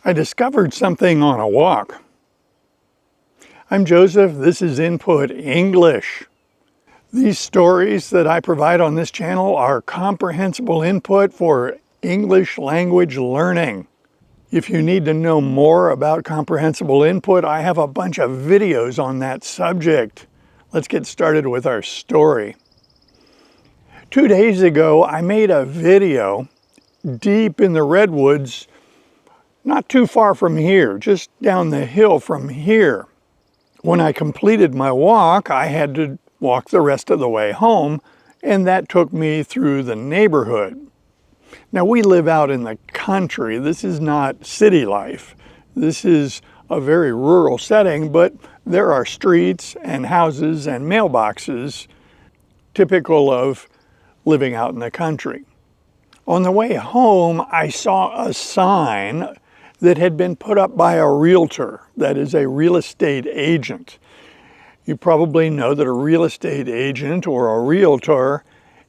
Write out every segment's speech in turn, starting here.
I discovered something on a walk. I'm Joseph, this is Input English. These stories that I provide on this channel are comprehensible input for English language learning. If you need to know more about comprehensible input, I have a bunch of videos on that subject. Let's get started with our story. 2 days ago, I made a video deep in the redwoods, not too far from here, just down the hill from here. When I completed my walk, I had to walk the rest of the way home, and that took me through the neighborhood. Now, we live out in the country. This is not city life. This is a very rural setting, but there are streets and houses and mailboxes typical of living out in the country. On the way home, I saw a sign that had been put up by a realtor, that is a real estate agent. You probably know that a real estate agent or a realtor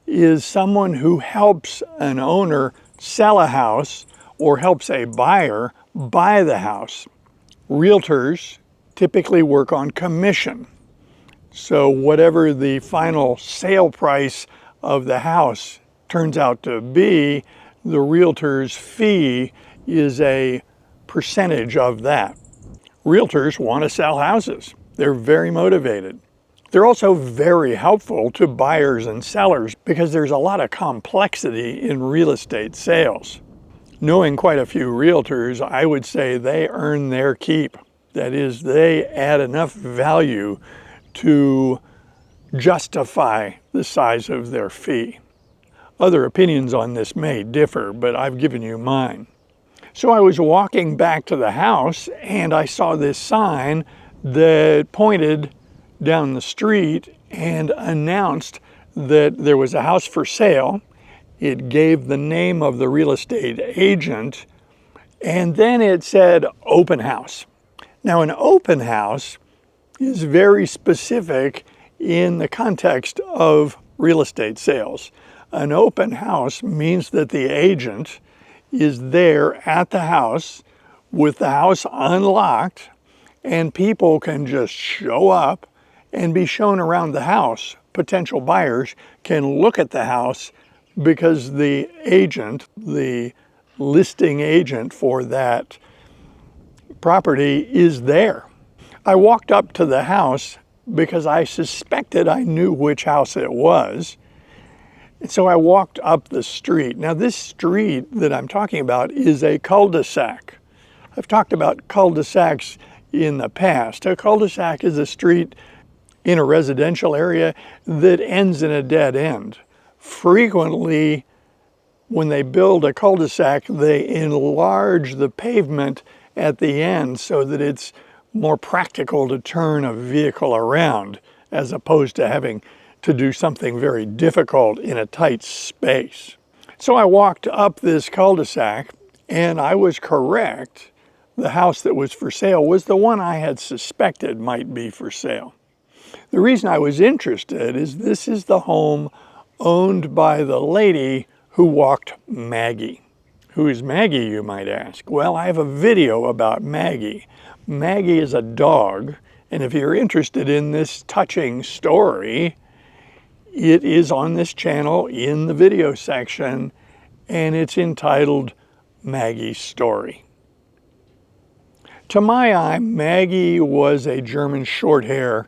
is someone who helps an owner sell a house or helps a buyer buy the house. Realtors typically work on commission. So whatever the final sale price of the house turns out to be, the realtor's fee is a percentage of that. Realtors want to sell houses. They're very motivated. They're also very helpful to buyers and sellers because there's a lot of complexity in real estate sales. Knowing quite a few realtors, I would say they earn their keep. That is, they add enough value to justify the size of their fee. Other opinions on this may differ, but I've given you mine. So I was walking back to the house and I saw this sign that pointed down the street and announced that there was a house for sale. It gave the name of the real estate agent, and then it said open house. Now, an open house is very specific in the context of real estate sales. An open house means that the agent is there at the house with the house unlocked, and people can just show up and be shown around the house. Potential buyers can look at the house because the agent, the listing agent for that property, is there. I walked up to the house because I suspected I knew which house it was. And so I walked up the street. Now, this street that I'm talking about is a cul-de-sac. I've talked about cul-de-sacs in the past. A cul-de-sac is a street in a residential area that ends in a dead end. Frequently, when they build a cul-de-sac, they enlarge the pavement at the end so that it's more practical to turn a vehicle around, as opposed to having to do something very difficult in a tight space. So I walked up this cul-de-sac, and I was correct. The house that was for sale was the one I had suspected might be for sale. The reason I was interested is this is the home owned by the lady who walked Maggie. Who is Maggie, you might ask? Well, I have a video about Maggie. Maggie is a dog, and if you're interested in this touching story, it is on this channel in the video section, and it's entitled Maggie's Story. To my eye, Maggie was a German Shorthair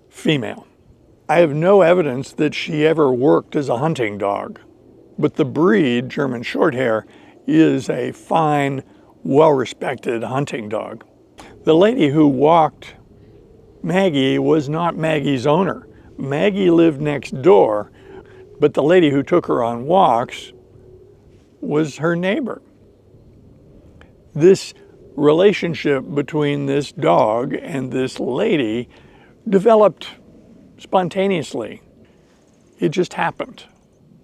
female. I have no evidence that she ever worked as a hunting dog, but the breed, German Shorthair, is a fine, well-respected hunting dog. The lady who walked Maggie was not Maggie's owner. Maggie lived next door, but the lady who took her on walks was her neighbor. This relationship between this dog and this lady developed spontaneously. It just happened.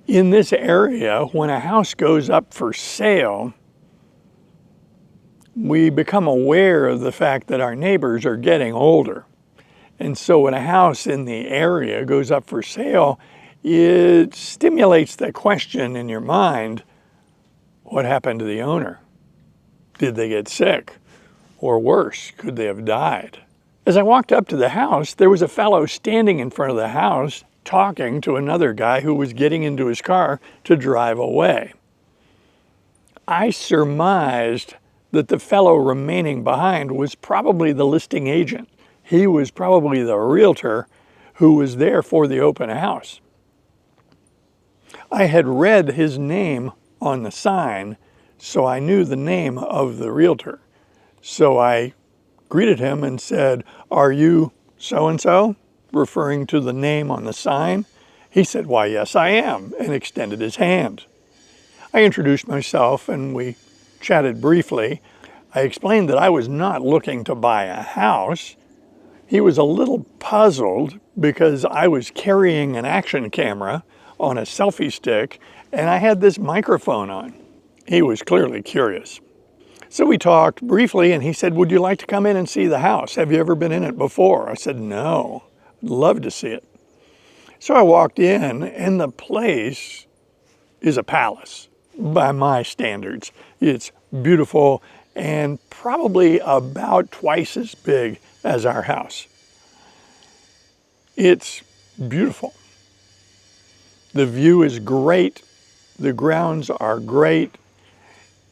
In this area, when a house goes up for sale, we become aware of the fact that our neighbors are getting older. And so when a house in the area goes up for sale, it stimulates the question in your mind, what happened to the owner? Did they get sick? Or worse, could they have died? As I walked up to the house, there was a fellow standing in front of the house talking to another guy who was getting into his car to drive away. I surmised that the fellow remaining behind was probably the listing agent. He was probably the realtor who was there for the open house. I had read his name on the sign, so I knew the name of the realtor. So I greeted him and said, "Are you so-and-so?" referring to the name on the sign. He said, "Why, yes, I am," and extended his hand. I introduced myself and we chatted briefly. I explained that I was not looking to buy a house. He was a little puzzled because I was carrying an action camera on a selfie stick and I had this microphone on. He was clearly curious. So we talked briefly and he said, "Would you like to come in and see the house? Have you ever been in it before?" I said, "No, I'd love to see it." So I walked in and the place is a palace by my standards. It's beautiful and probably about twice as big as our house. It's beautiful. The view is great. The grounds are great.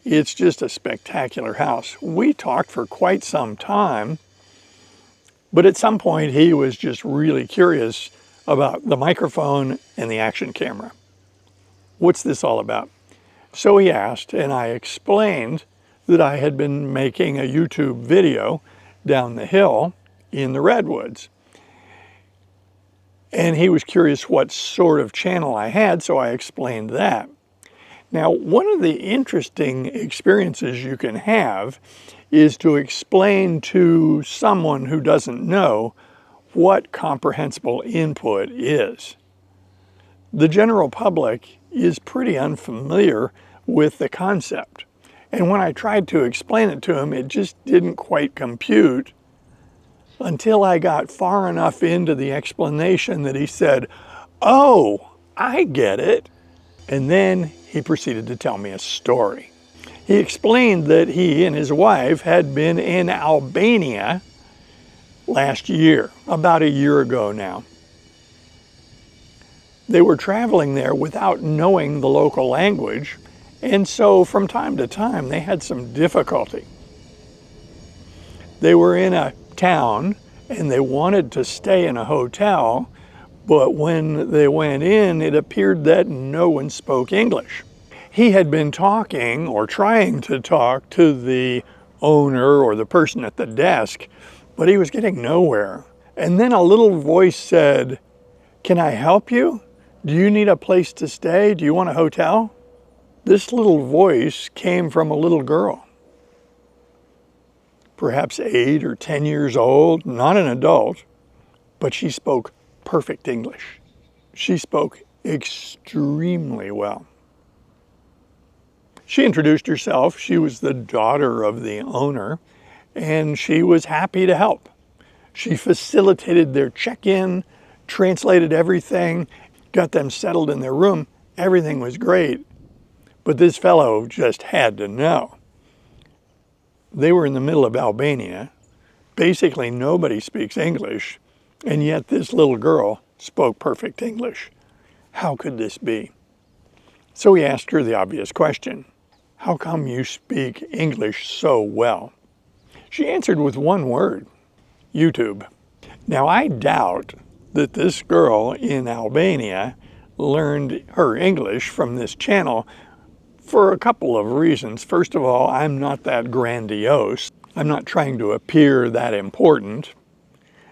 It's just a spectacular house. We talked for quite some time, but at some point he was just really curious about the microphone and the action camera. What's this all about? So he asked, and I explained that I had been making a YouTube video down the hill in the redwoods. And he was curious what sort of channel I had, so I explained that. Now, one of the interesting experiences you can have is to explain to someone who doesn't know what comprehensible input is. The general public is pretty unfamiliar with the concept. And when I tried to explain it to him, it just didn't quite compute until I got far enough into the explanation that he said, "Oh, I get it." And then he proceeded to tell me a story. He explained that he and his wife had been in Albania last year, about a year ago now. They were traveling there without knowing the local language, and so from time to time they had some difficulty. They were in a town and they wanted to stay in a hotel, but when they went in, it appeared that no one spoke English. He had been talking or trying to talk to the owner or the person at the desk, but he was getting nowhere. And then a little voice said, "Can I help you? Do you need a place to stay? Do you want a hotel?" This little voice came from a little girl, perhaps 8 or 10 years old, not an adult, but she spoke perfect English. She spoke extremely well. She introduced herself. She was the daughter of the owner, and she was happy to help. She facilitated their check-in, translated everything, got them settled in their room. Everything was great, but this fellow just had to know. They were in the middle of Albania. Basically, nobody speaks English, and yet this little girl spoke perfect English. How could this be? So he asked her the obvious question, "How come you speak English so well?" She answered with one word, YouTube. Now, I doubt that this girl in Albania learned her English from this channel for a couple of reasons. First of all, I'm not that grandiose. I'm not trying to appear that important.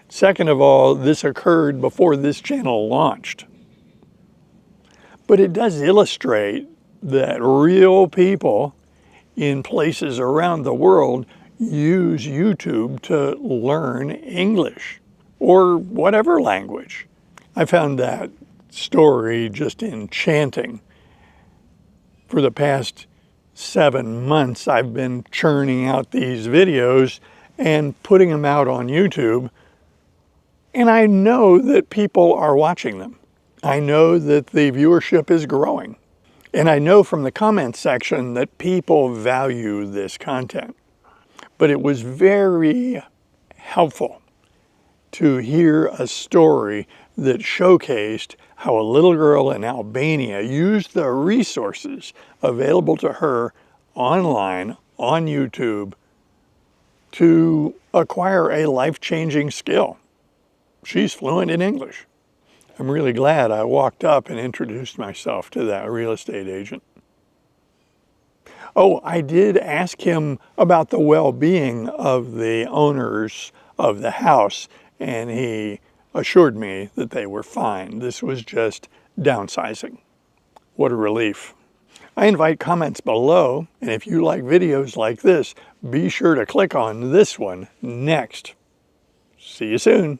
Second of all, this occurred before this channel launched. But it does illustrate that real people in places around the world use YouTube to learn English or whatever language. I found that story just enchanting. For the past 7 months, I've been churning out these videos and putting them out on YouTube, and I know that people are watching them. I know that the viewership is growing. And I know from the comments section that people value this content. But it was very helpful to hear a story that showcased how a little girl in Albania used the resources available to her online on YouTube to acquire a life-changing skill. She's fluent in English. I'm really glad I walked up and introduced myself to that real estate agent. Oh, I did ask him about the well-being of the owners of the house, and he assured me that they were fine. This was just downsizing. What a relief. I invite comments below, and if you like videos like this, be sure to click on this one next. See you soon.